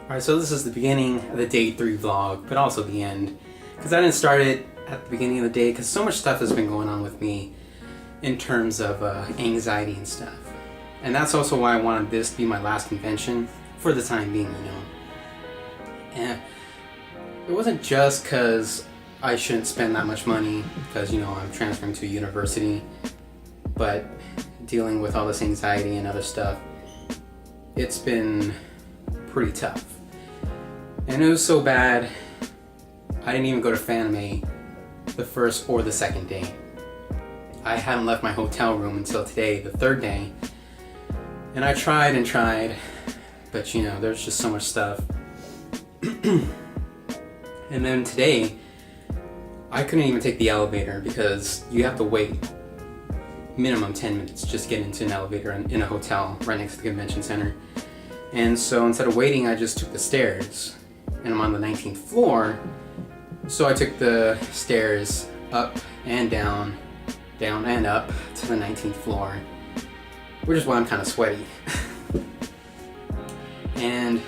Alright, so this is the beginning of the day 3 vlog, but also the end. Because I didn't start it at the beginning of the day, because so much stuff has been going on with me in terms of anxiety and stuff. And that's also why I wanted this to be my last convention, for the time being, you know. And it wasn't just because I shouldn't spend that much money, because, you know, I'm transferring to a university, but dealing with all this anxiety and other stuff, it's been pretty tough. And it was so bad, I didn't even go to Fanime the first or the second day. I hadn't left my hotel room until today, the third day. And I tried and tried, but you know, there's just so much stuff. And then today, I couldn't even take the elevator because you have to wait minimum 10 minutes just to get into an elevator in a hotel right next to the convention center. And so instead of waiting, I just took the stairs. And I'm on the 19th floor, so I took the stairs up and down, down and up to the 19th floor, which is why I'm kind of sweaty. And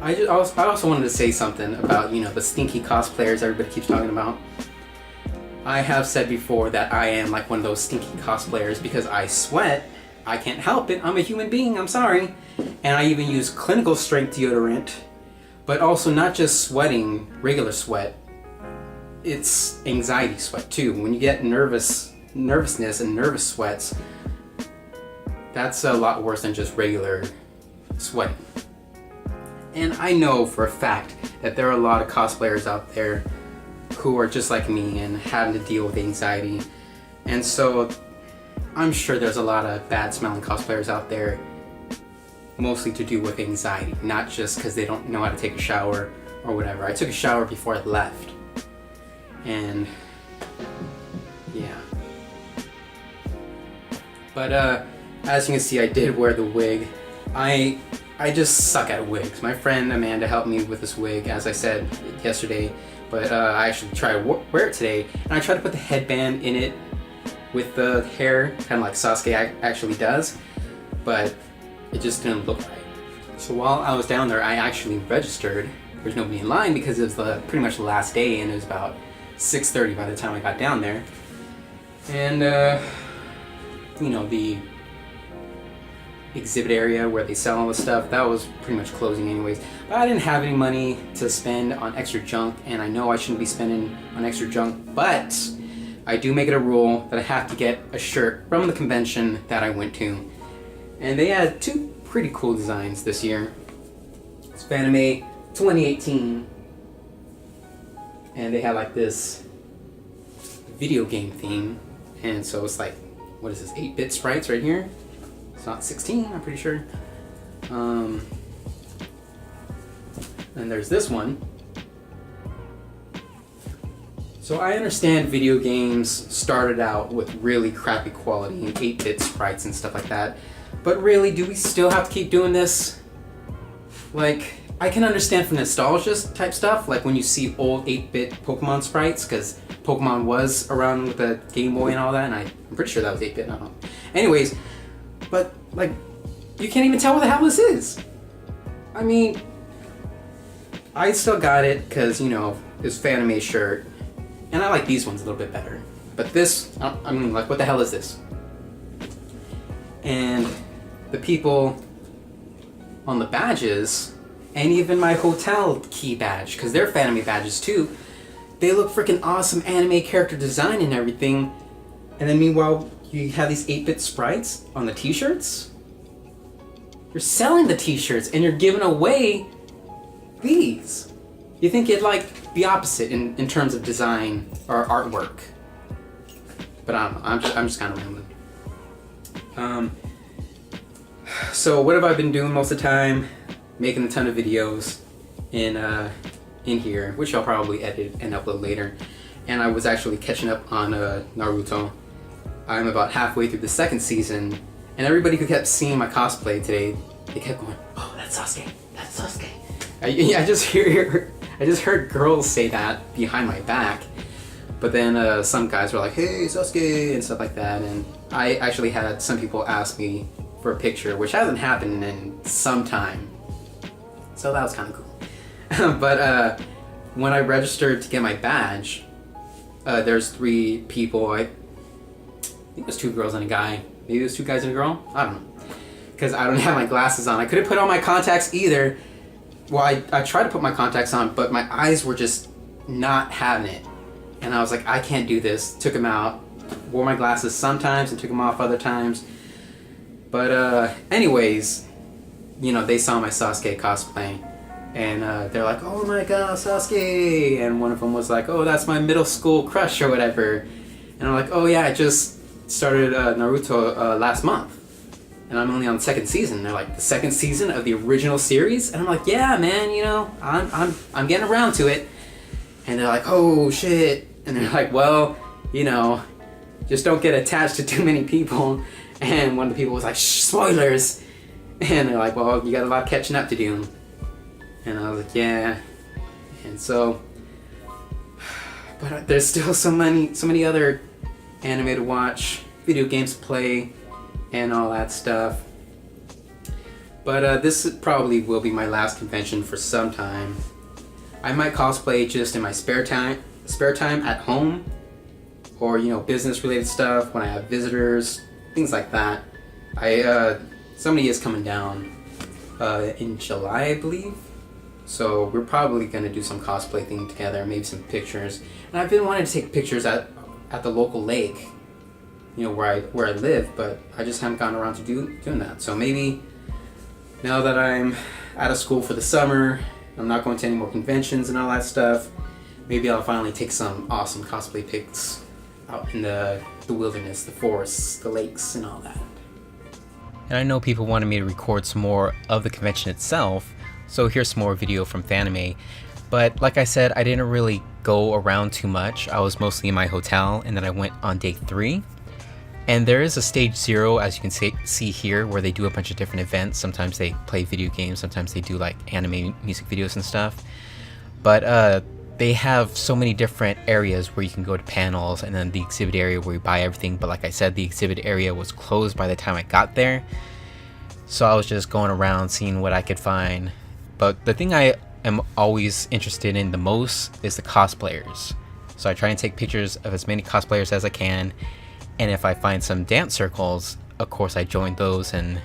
I also wanted to say something about, you know, the stinky cosplayers everybody keeps talking about. I have said before that I am like one of those stinky cosplayers because I sweat. I can't help it. I'm a human being. I'm sorry. And I even use clinical strength deodorant, but also not just sweating, regular sweat. It's anxiety sweat too. When you get nervousness and nervous sweats, that's a lot worse than just regular sweating. And I know for a fact that there are a lot of cosplayers out there who are just like me and having to deal with anxiety. And so I'm sure there's a lot of bad smelling cosplayers out there, mostly to do with anxiety, not just because they don't know how to take a shower or whatever. I took a shower before I left. And yeah. But as you can see, I did wear the wig. I just suck at wigs. My friend Amanda helped me with this wig, as I said yesterday, but I actually tried to wear it today, and I tried to put the headband in it with the hair, kind of like Sasuke actually does, but it just didn't look right. So while I was down there, I actually registered. There's nobody in line because it was pretty much the last day, and it was about 6:30 by the time I got down there. And you know, the exhibit area where they sell all the stuff, that was pretty much closing anyways. But I didn't have any money to spend on extra junk, and I know I shouldn't be spending on extra junk, but I do make it a rule that I have to get a shirt from the convention that I went to. And they had two pretty cool designs this year. It's Fanime 2018. And they had like this video game theme. And so it's like, what is this, 8-bit sprites right here? It's not 16, I'm pretty sure. And there's this one. So I understand video games started out with really crappy quality and 8-bit sprites and stuff like that. But really, do we still have to keep doing this? Like, I can understand for nostalgia type stuff, like when you see old 8-bit Pokemon sprites, because Pokemon was around with the Game Boy and all that, and I'm pretty sure that was 8-bit, I don't know. Anyways, but like, you can't even tell what the hell this is. I mean, I still got it because, you know, it's Fanime shirt, and I like these ones a little bit better. But this, I mean, like, what the hell is this? And the people on the badges, and even my hotel key badge, because they're Fanime badges too, they look freaking awesome, anime character design and everything. And then meanwhile, you have these 8-bit sprites on the t-shirts. You're selling the t-shirts and you're giving away these. You think it'd like be opposite in terms of design or artwork. But I don't know, I'm just kind of rambling. So what have I been doing most of the time? Making a ton of videos in here, which I'll probably edit and upload later. And I was actually catching up on Naruto. I'm about halfway through the second season, and everybody who kept seeing my cosplay today, they kept going, "Oh, that's Sasuke, that's Sasuke." I just heard girls say that behind my back, but then some guys were like, "Hey, Sasuke," and stuff like that. And I actually had some people ask me for a picture, which hasn't happened in some time. So that was kind of cool. But when I registered to get my badge, there's 3 people. I think it was 2 girls and a guy. Maybe it was 2 guys and a girl. I don't know. Because I don't have my glasses on. I couldn't put on my contacts either. Well, I tried to put my contacts on, but my eyes were just not having it. And I was like, I can't do this. Took them out. Wore my glasses sometimes and took them off other times. But anyways, you know, they saw my Sasuke cosplay. And they're like, oh my god, Sasuke! And one of them was like, oh, that's my middle school crush or whatever. And I'm like, oh yeah, I just started Naruto last month. And I'm only on the 2nd season. They're like, the 2nd season of the original series? And I'm like, yeah, man, you know, I'm getting around to it. And they're like, oh shit. And they're like, well, you know, just don't get attached to too many people. And one of the people was like, shh, spoilers. And they're like, well, you got a lot of catching up to do. And I was like, yeah. And so, but there's still so many other anime to watch, video games to play, and all that stuff. But this probably will be my last convention for some time. I might cosplay just in my spare time at home, or you know, business related stuff when I have visitors, things like that. Somebody is coming down in July, I believe. So we're probably gonna do some cosplay thing together, maybe some pictures. And I've been wanting to take pictures at the local lake, you know, where I live, but I just haven't gotten around to doing that. So maybe now that I'm out of school for the summer, I'm not going to any more conventions and all that stuff, maybe I'll finally take some awesome cosplay pics out in the wilderness, the forests, the lakes, and all that. And I know people wanted me to record some more of the convention itself, so here's some more video from Fanime. But like I said, I didn't really go around too much. I was mostly in my hotel, and then I went on day 3. And there is a stage 0, as you can see here, where they do a bunch of different events. Sometimes they play video games, sometimes they do like anime music videos and stuff. But they have so many different areas where you can go to panels, and then the exhibit area where you buy everything. But like I said, the exhibit area was closed by the time I got there. So I was just going around seeing what I could find. But the thing I am always interested in the most is the cosplayers. So I try and take pictures of as many cosplayers as I can. And if I find some dance circles, of course I join those and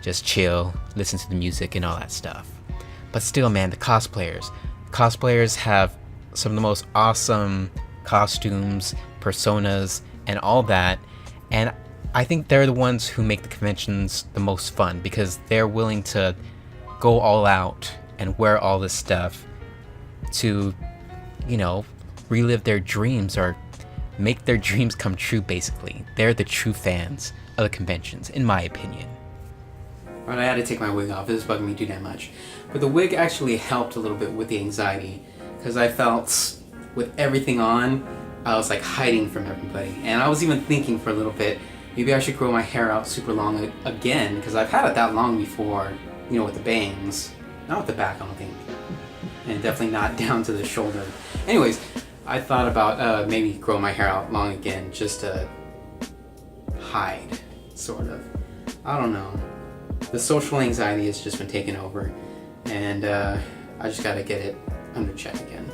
just chill, listen to the music and all that stuff. But still, man, the cosplayers have some of the most awesome costumes, personas, and all that. And I think they're the ones who make the conventions the most fun, because they're willing to go all out and wear all this stuff to, you know, relive their dreams or make their dreams come true, basically. They're the true fans of the conventions, in my opinion. Right, I had to take my wig off. It was bugging me too damn much. But the wig actually helped a little bit with the anxiety, because I felt with everything on, I was like hiding from everybody. And I was even thinking for a little bit, maybe I should grow my hair out super long again, because I've had it that long before, you know, with the bangs. Not with the back, I don't think. And definitely not down to the shoulder. Anyways, I thought about maybe grow my hair out long again, just to hide, sort of. I don't know. The social anxiety has just been taken over, and I just gotta get it under check again.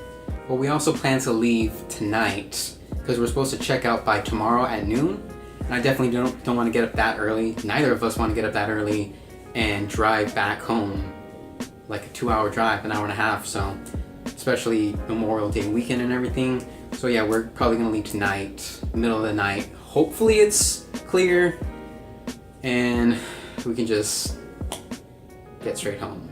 But we also plan to leave tonight, because we're supposed to check out by tomorrow at noon, and I definitely don't want to get up that early. Neither of us want to get up that early and drive back home, like a 2-hour drive, an hour and a half, so especially Memorial Day weekend and everything. So yeah, we're probably gonna leave tonight, middle of the night. Hopefully it's clear and we can just get straight home.